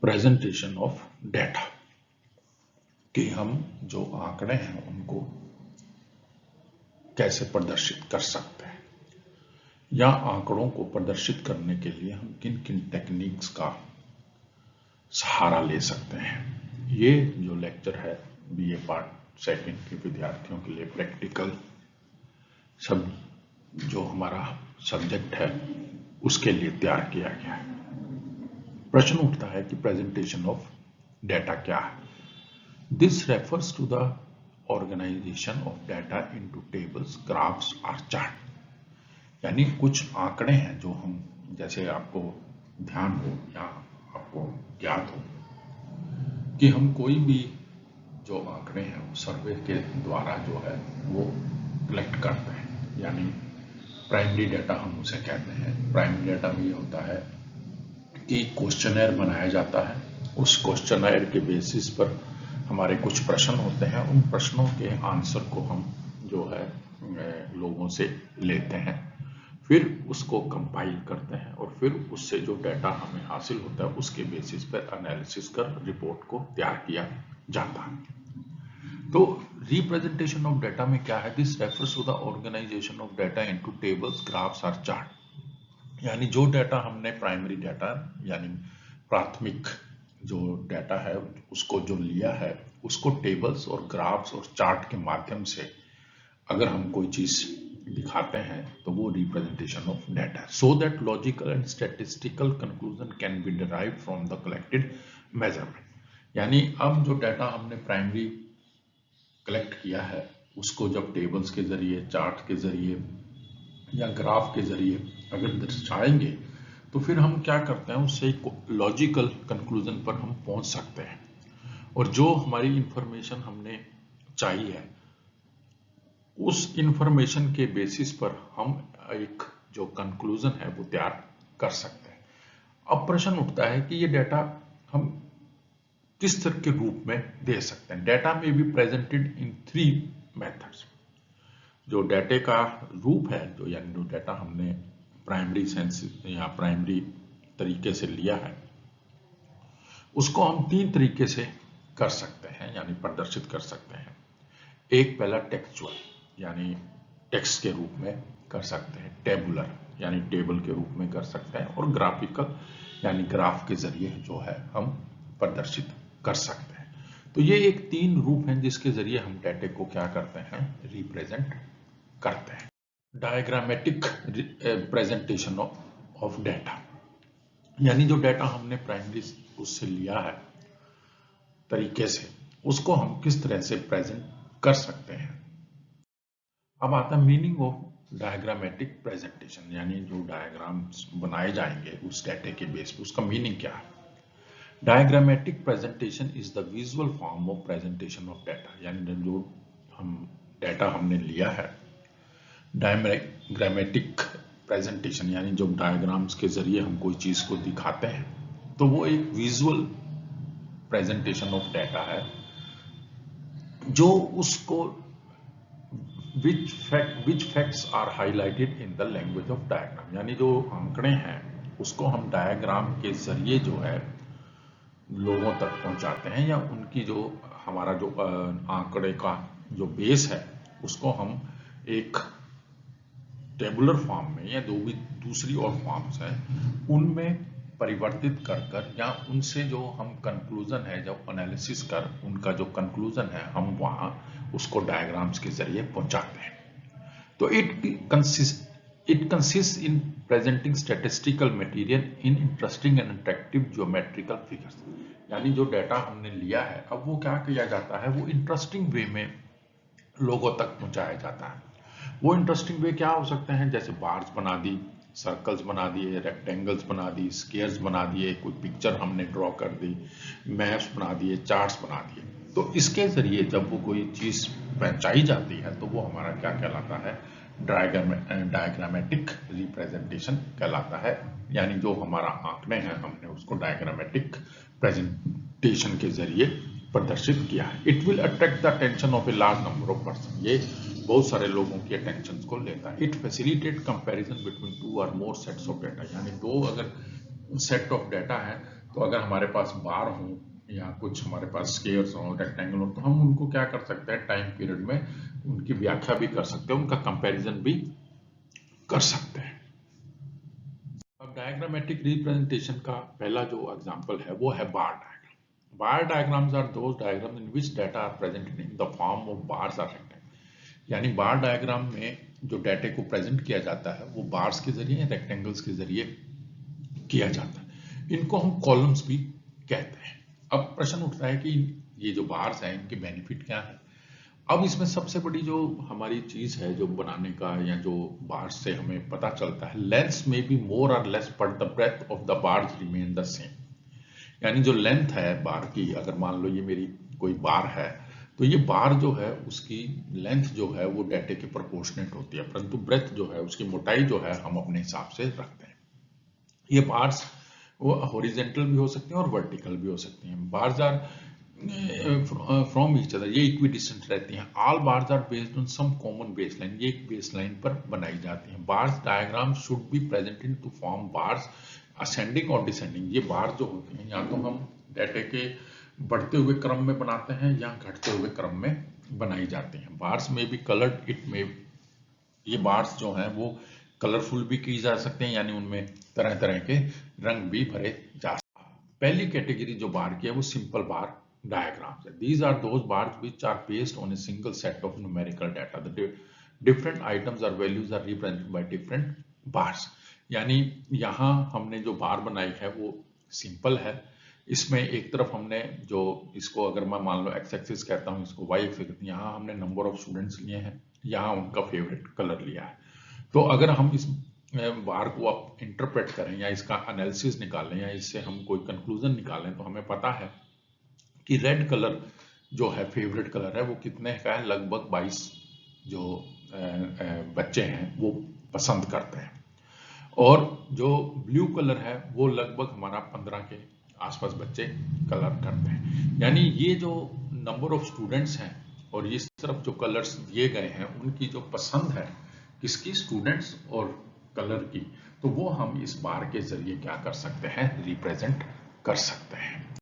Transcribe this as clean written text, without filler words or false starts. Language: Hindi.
प्रेजेंटेशन ऑफ डेटा कि हम जो आंकड़े हैं उनको कैसे प्रदर्शित कर सकते हैं या आंकड़ों को प्रदर्शित करने के लिए हम किन किन टेक्निक्स का सहारा ले सकते हैं। ये जो लेक्चर है बीए पार्ट सेकंड के विद्यार्थियों के लिए प्रैक्टिकल सब जो हमारा सब्जेक्ट है उसके लिए तैयार किया गया है। प्रश्न उठता है कि प्रेजेंटेशन ऑफ डेटा क्या है। This refers to the organization of data into tables, graphs और चार्ट। यानी कुछ आंकड़े हैं जो हम, जैसे आपको ध्यान हो या आपको ज्ञात हो कि हम कोई भी जो आंकड़े हैं वो सर्वे के द्वारा जो है वो कलेक्ट करते हैं, यानी प्राइमरी डेटा हम उसे कहते हैं। प्राइमरी डेटा में ये होता है कि क्वेश्चनर बनाया जाता है, उस क्वेश्चनर के बेसिस पर हमारे कुछ प्रश्न होते हैं, उन प्रश्नों के आंसर को हम जो है लोगों से लेते हैं, फिर उसको कंपाइल करते हैं और फिर उससे जो डेटा हमें हासिल होता है उसके बेसिस पर एनालिसिस कर रिपोर्ट को तैयार किया जाता है। तो रिप्रेजेंटेशन ऑफ डेटा में क्या है? This refers to the organization of data into tables, graphs और चार्ट। यानी जो डेटा हमने प्राइमरी डेटा यानी प्राथमिक जो डाटा है उसको जो लिया है उसको टेबल्स और ग्राफ्स और चार्ट के माध्यम से अगर हम कोई चीज दिखाते हैं तो वो रिप्रेजेंटेशन ऑफ डेटा है। So that logical and statistical conclusion can be derived from the collected measurement. यानी अब जो डाटा हमने प्राइमरी कलेक्ट किया है उसको जब टेबल्स के जरिए, चार्ट के जरिए या ग्राफ के जरिए अगर दर्शाएंगे तो फिर हम क्या करते हैं, उससे लॉजिकल कंक्लूजन पर हम पहुंच सकते हैं और जो हमारी इंफॉर्मेशन हमने चाहिए है उस इंफॉर्मेशन के बेसिस पर हम एक जो कंक्लूजन है वो तैयार कर सकते हैं। अब प्रश्न उठता है कि ये डाटा हम किस तरह के रूप में दे सकते हैं। डाटा में बी प्रेजेंटेड इन 3 मेथड्स। जो डाटे का रूप है, जो यानी जो डाटा हमने प्राइमरी सेंस या प्राइमरी तरीके से लिया है उसको हम 3 तरीके से कर सकते हैं यानी प्रदर्शित कर सकते हैं। एक पहला टेक्सचुअल यानी टेक्स्ट के रूप में कर सकते हैं, टेबुलर यानी टेबल के रूप में कर सकते हैं और ग्राफिकल यानी ग्राफ के जरिए जो है हम प्रदर्शित कर सकते हैं। तो ये एक 3 रूप हैं जिसके जरिए हम डाटे को क्या करते हैं, रिप्रेजेंट करते हैं। डायग्रामेटिक प्रेजेंटेशन ऑफ डाटा यानी जो डाटा हमने प्राइमरी उससे लिया है तरीके से उसको हम किस तरह से प्रेजेंट कर सकते हैं। अब आता है मीनिंग ऑफ डायग्रामेटिक प्रेजेंटेशन, यानी जो डायग्राम्स बनाए जाएंगे उस डाटे के बेस पे उसका मीनिंग क्या है। Diagrammatic presentation is the visual form of presentation of data. यानी जो हम डाटा हमने लिया है, डायग्रामेटिक प्रेजेंटेशन यानी जो डायग्राम्स के जरिए हम कोई चीज को दिखाते हैं तो वो एक विजुअल प्रेजेंटेशन ऑफ डाटा है जो उसको which facts are highlighted in the language of diagram। यानी जो आंकड़े हैं उसको हम डायग्राम के जरिए जो है लोगों तक पहुंचाते हैं या उनकी जो हमारा जो आंकड़े का जो बेस है उसको हम एक टेबुलर फॉर्म में या जो भी दूसरी और फॉर्म्स हैं उनमें परिवर्तित कर या उनसे जो हम कंक्लूजन है, जो एनालिसिस कर उनका जो कंक्लूजन है हम वहां उसको डायग्राम्स के जरिए पहुंचाते हैं। तो it consist in presenting statistical material in interesting and attractive geometrical figures. यानी जो डाटा हमने लिया है अब वो क्या किया जाता है, वो इंटरेस्टिंग वे में लोगों तक पहुंचाया जाता है। वो इंटरेस्टिंग वे क्या हो सकते हैं, जैसे बार्स बना दी, सर्कल्स बना दिए, रेक्टेंगल्स बना दी, स्क्वायर्स बना दिए, कोई पिक्चर हमने ड्रॉ कर दी, मैप्स बना दिए, चार्ट्स बना दिए। तो इसके जरिए जब वो कोई चीज पहचाई जाती है तो वो हमारा क्या कहलाता है, डायग्रामेटिक रिप्रेजेंटेशन कहलाता है। यानी जो हमारा आंकड़े हैं हमने उसको डायग्रामेटिक प्रेजेंटेशन के जरिए प्रदर्शित किया है। It will attract the attention of a large number of person. ये बहुत सारे लोगों की अटेंशन को लेता है। इट फैसिलिटेट कंपैरिजन बिटवीन 2 और मोर सेट्स ऑफ डाटा। यानी 2 अगर सेट ऑफ डाटा है तो अगर हमारे पास बार हो या कुछ हमारे पास स्क्वायर्स हो, रेक्टेंगल हो, तो हम उनको क्या कर सकते हैं, टाइम पीरियड में उनकी व्याख्या भी कर सकते हैं, उनका कंपैरिजन भी कर सकते हैं। अब डायग्रामेटिक रिप्रेजेंटेशन का पहला जो एग्जांपल है वो है bar diagram. Bar diagrams are those diagrams in which data are presented in the form of bars or rectangle. यानी बार डायग्राम में जो डाटा को प्रेजेंट किया जाता है वो बार्स के जरिए, रेक्टेंगल्स के जरिए किया जाता है। इनको हम कॉलम्स भी कहते हैं। अब प्रश्न उठता है कि ये जो बार्स हैं इनके बेनिफिट क्या है। अब इसमें सबसे बड़ी जो हमारी चीज है जो बनाने का या जो बार्स से हमें पता चलता है, लेंथ में बी मोर और less but the breadth of the bars remain the same. यानी जो लेंथ है बार की, अगर मान लो ये मेरी कोई बार है, तो ये बार जो है उसकी लेंथ जो है वो डाटे के प्रोपोर्शनेट होती है, परंतु ब्रेथ जो है उसकी मोटाई जो है हम अपने हिसाब से रखते हैं। ये बार्स वो हॉरिजेंटल भी हो सकते हैं और वर्टिकल भी हो सकती हैं। Bars are from each other, ये इक्विडिस्टेंट रहती हैं। All bars are based on some common baseline, ये एक बेसलाइन पर बनाई जाती हैं। Bars diagram should be present in two form bars ascending और डिसेंडिंग। ये बार जो होती हैं या तो हम डाटे के बढ़ते हुए क्रम में बनाते हैं या घटते हुए क्रम में बनाई जाती हैं। बार्स में भी कलर्ड, इट में ये बार्स जो हैं वो कलरफुल भी की जा सकते हैं, यानी उनमें तरह तरह के रंग भी भरे जा सकते हैं। पहली कैटेगरी जो बार की है वो सिंपल बार डायग्राम्स है। These are those bars which are based on a single set of numerical data. The different items और values are represented by different bars. यानी यहाँ हमने जो बार बनाई है वो सिंपल है। इसमें एक तरफ हमने जो इसको अगर मैं मान लो एक्स एक्सिस कहता हूँ, इसको वाई एक्सिस कहते हैं, यहाँ हमने नंबर ऑफ स्टूडेंट्स लिए हैं, यहाँ उनका फेवरेट कलर लिया है। तो अगर हम इस बार को आप इंटरप्रेट करें या इसका एनालिसिस निकालें या इससे हम कोई कंक्लूजन निकालें, तो हमें पता है कि रेड कलर जो है फेवरेट कलर है वो कितने का है, लगभग 22 जो बच्चे हैं वो पसंद करते हैं। और जो ब्लू कलर है वो लगभग हमारा 15 के आसपास बच्चे कलर करते हैं। यानी ये जो नंबर ऑफ स्टूडेंट्स हैं और इस तरफ जो कलर्स दिए गए हैं उनकी जो पसंद है किसकी, स्टूडेंट्स और कलर की, तो वो हम इस बार के जरिए क्या कर सकते हैं, रिप्रेजेंट कर सकते हैं।